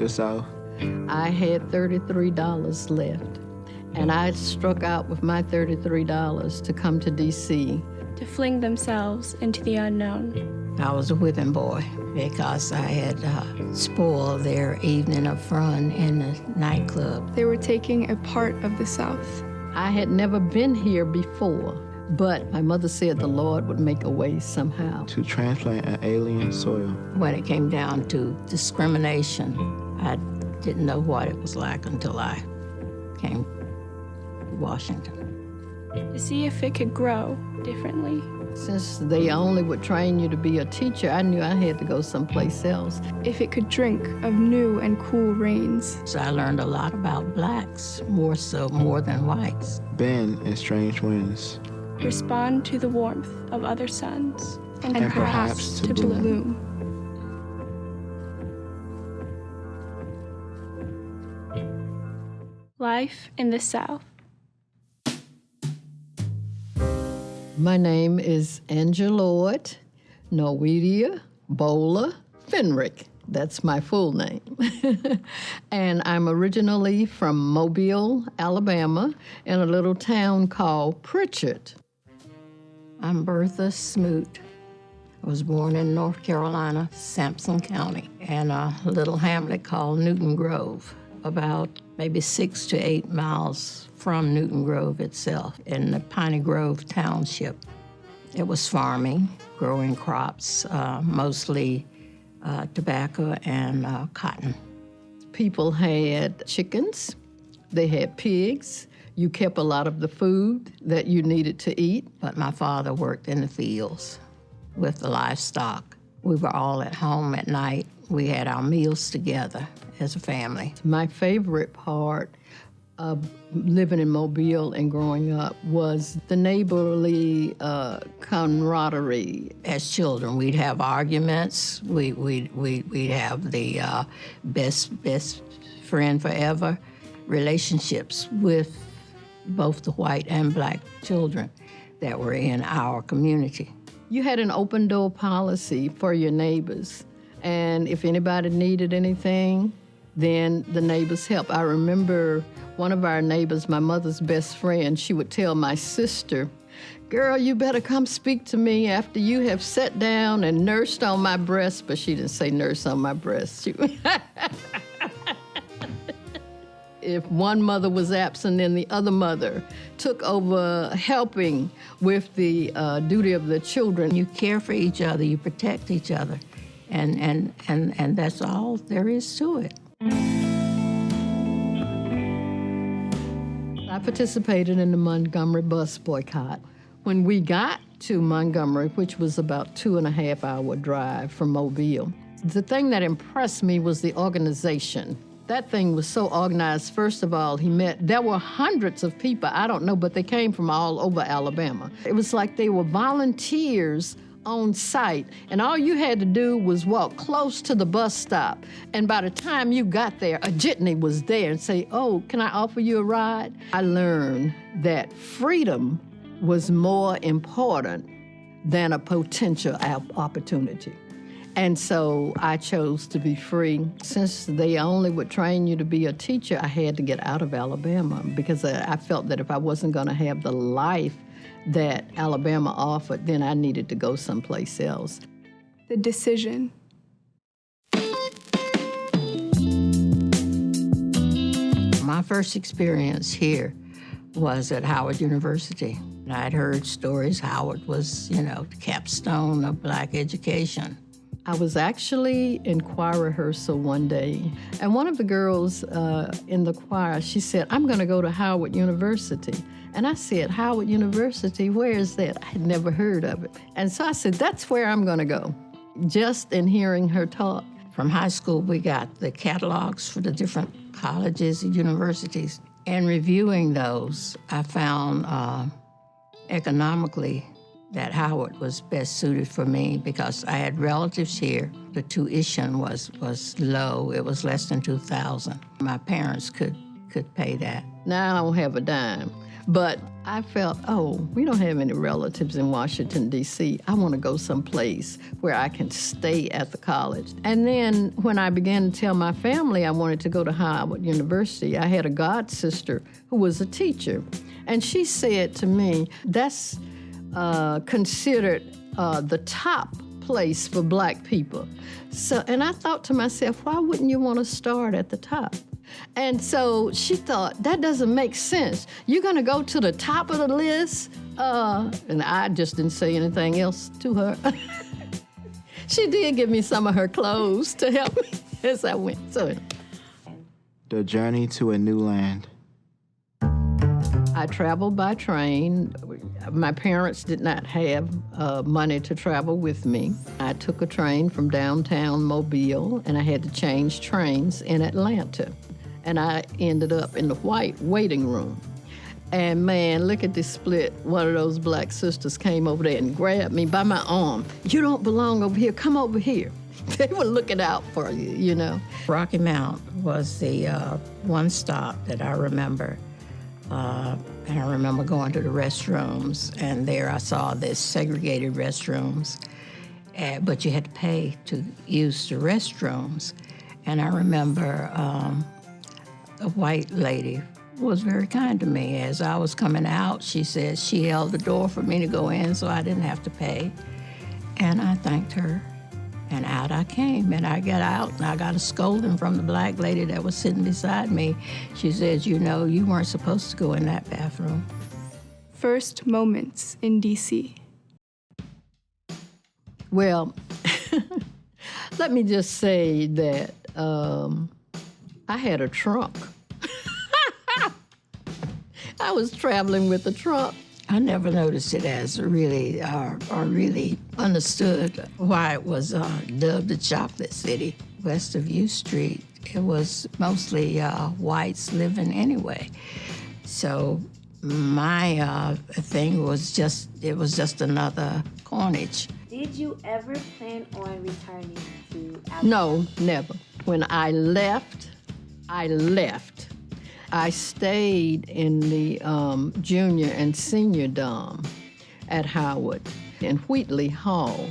the South? I had $33 left, and I struck out with my $33 to come to D.C. to fling themselves into the unknown. I was a whipping boy because I had spoiled their evening of fun in the nightclub. They were taking a part of the South. I had never been here before, but my mother said the Lord would make a way somehow. To transplant an alien soil. When it came down to discrimination, I didn't know what it was like until I came to Washington. To see if it could grow differently. Since they only would train you to be a teacher, I knew I had to go someplace else. If it could drink of new and cool rains. So I learned a lot about blacks, more than whites. Bend in strange winds. Respond to the warmth of other suns. And perhaps to bloom. Life in the South. My name is Angeloid Norwedia Bowler Fenrick. That's my full name. And I'm originally from Mobile, Alabama, in a little town called Pritchard. I'm Bertha Smoot. I was born in North Carolina, Sampson County, in a little hamlet called Newton Grove, about maybe 6 to 8 miles from Newton Grove itself, in the Piney Grove Township. It was farming, growing crops, mostly tobacco and cotton. People had chickens, they had pigs. You kept a lot of the food that you needed to eat. But my father worked in the fields with the livestock. We were all at home at night. We had our meals together as a family. My favorite part of living in Mobile and growing up was the neighborly camaraderie. As children, we'd have arguments. We'd have the best friend forever relationships with both the white and black children that were in our community. You had an open door policy for your neighbors, and if anybody needed anything, then the neighbors helped. I remember one of our neighbors, my mother's best friend, she would tell my sister, "Girl, you better come speak to me after you have sat down and nursed on my breast," but she didn't say nurse on my breast. If one mother was absent, then the other mother took over helping with the duty of the children. You care for each other, you protect each other, and that's all there is to it. I participated in the Montgomery bus boycott. When we got to Montgomery, which was about 2.5-hour drive from Mobile, the thing that impressed me was the organization. That thing was so organized. First of all, there were hundreds of people, I don't know, but they came from all over Alabama. It was like they were volunteers on site, and all you had to do was walk close to the bus stop, and by the time you got there, a jitney was there and say, "Oh, can I offer you a ride?" I learned that freedom was more important than a potential opportunity. And so I chose to be free. Since they only would train you to be a teacher, I had to get out of Alabama because I felt that if I wasn't going to have the life that Alabama offered, then I needed to go someplace else. The decision. My first experience here was at Howard University. I'd heard stories. Howard was, the capstone of black education. I was actually in choir rehearsal one day, and one of the girls in the choir, she said, "I'm going to go to Howard University." And I said, "Howard University, where is that?" I had never heard of it. And so I said, "That's where I'm going to go," just in hearing her talk. From high school, we got the catalogs for the different colleges and universities. And reviewing those, I found economically that Howard was best suited for me because I had relatives here. The tuition was low. It was less than $2,000. My parents could pay that. Now I don't have a dime. But I felt, oh, we don't have any relatives in Washington, D.C. I want to go someplace where I can stay at the college. And then when I began to tell my family I wanted to go to Howard University, I had a god sister who was a teacher. And she said to me, that's considered the top place for black people. So, and I thought to myself, why wouldn't you want to start at the top? And so she thought, that doesn't make sense. You're going to go to the top of the list? And I just didn't say anything else to her. She did give me some of her clothes to help me as I went. So, The journey to a new land. I traveled by train. My parents did not have money to travel with me. I took a train from downtown Mobile, and I had to change trains in Atlanta. And I ended up in the white waiting room. And man, look at this split. One of those black sisters came over there and grabbed me by my arm. You don't belong over here, come over here. They were looking out for you, you know. Rocky Mount was the one stop that I remember. And I remember going to the restrooms, and there I saw this segregated restrooms, but you had to pay to use the restrooms. And I remember a white lady was very kind to me. As I was coming out, she said she held the door for me to go in so I didn't have to pay. And I thanked her, and out I came. And I got out, and I got a scolding from the black lady that was sitting beside me. She says, you know, you weren't supposed to go in that bathroom. First moments in D.C. Well, let me just say that I had a trunk. I was traveling with a trunk. I never noticed it as really, or really understood why it was dubbed the Chocolate City. West of U Street, it was mostly whites living anyway. So my thing was it was just another coinage. Did you ever plan on returning to Alabama? No, never. When I left. I stayed in the junior and senior dorm at Howard in Wheatley Hall.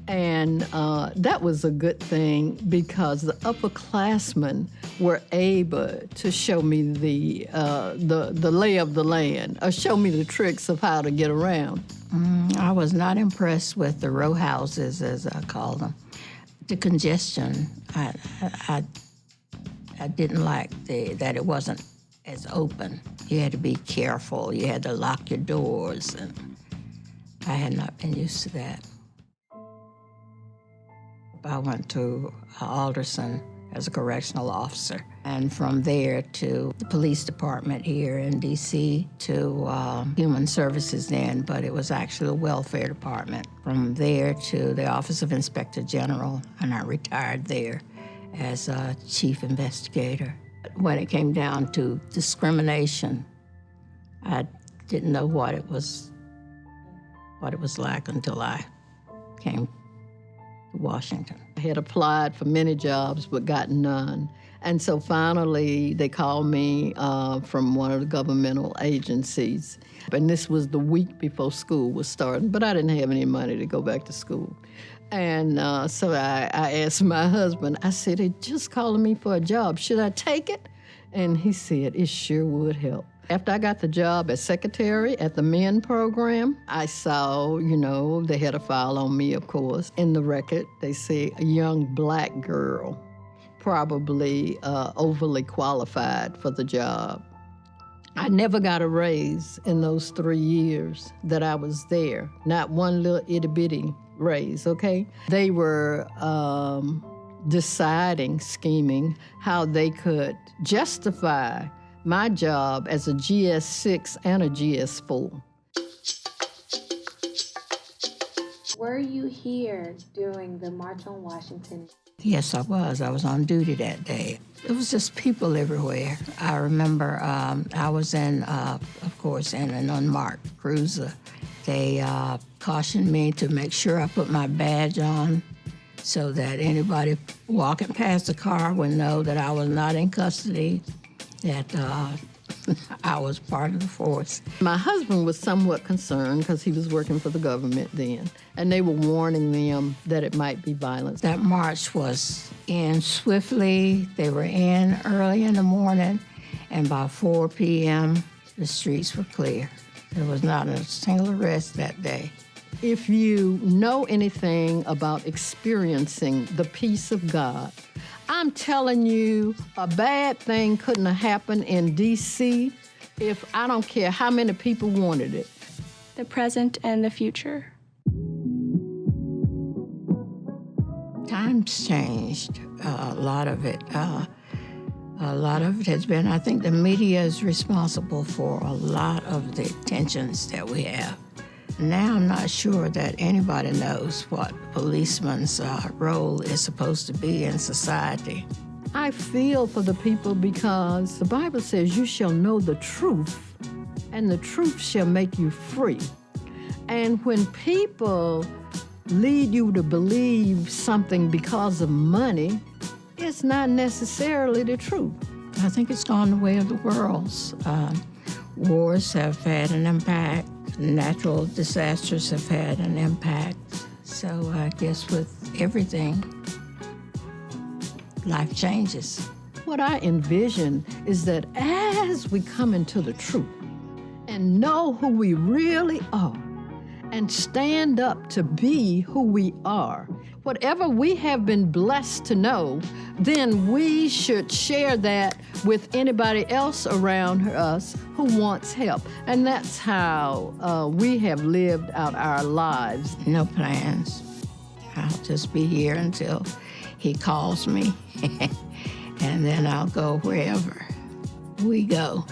And that was a good thing because the upperclassmen were able to show me the lay of the land, or show me the tricks of how to get around. I was not impressed with the row houses, as I call them. The congestion, I didn't like that it wasn't as open. You had to be careful. You had to lock your doors, and I had not been used to that. I went to Alderson as a correctional officer, and from there to the police department here in D.C., to Human Services then, but it was actually the welfare department. From there to the Office of Inspector General, and I retired there as a chief investigator. When it came down to discrimination, I didn't know what it was like until I came to Washington. I had applied for many jobs but got none. And so finally they called me from one of the governmental agencies. And this was the week before school was starting, but I didn't have any money to go back to school. And so I asked my husband, I said, they're just calling me for a job. Should I take it? And he said, it sure would help. After I got the job as secretary at the men program, I saw, they had a file on me, of course. In the record, they say a young black girl, probably overly qualified for the job. I never got a raise in those 3 years that I was there. Not one little itty-bitty raise, okay? They were scheming how they could justify my job as a GS6 and a GS4. Were you here during the March on Washington? Yes, I was. I was on duty that day. It was just people everywhere. I remember I was in, of course, in an unmarked cruiser. They cautioned me to make sure I put my badge on so that anybody walking past the car would know that I was not in custody, that I was part of the force. My husband was somewhat concerned because he was working for the government then, and they were warning them that it might be violence. That march was in swiftly. They were in early in the morning, and by 4 p.m., the streets were clear. There was not a single arrest that day. If you know anything about experiencing the peace of God, I'm telling you, a bad thing couldn't have happened in D.C. if I don't care how many people wanted it. The present and the future. Times changed, a lot of it. A lot of it has been, I think the media is responsible for a lot of the tensions that we have. Now I'm not sure that anybody knows what a policeman's role is supposed to be in society. I feel for the people because the Bible says you shall know the truth, and the truth shall make you free. And when people lead you to believe something because of money, it's not necessarily the truth. I think it's gone the way of the world. Wars have had an impact. Natural disasters have had an impact. So I guess with everything, life changes. What I envision is that as we come into the truth and know who we really are and stand up to be who we are, whatever we have been blessed to know, then we should share that with anybody else around us who wants help. And that's how we have lived out our lives. No plans. I'll just be here until he calls me, and then I'll go wherever we go.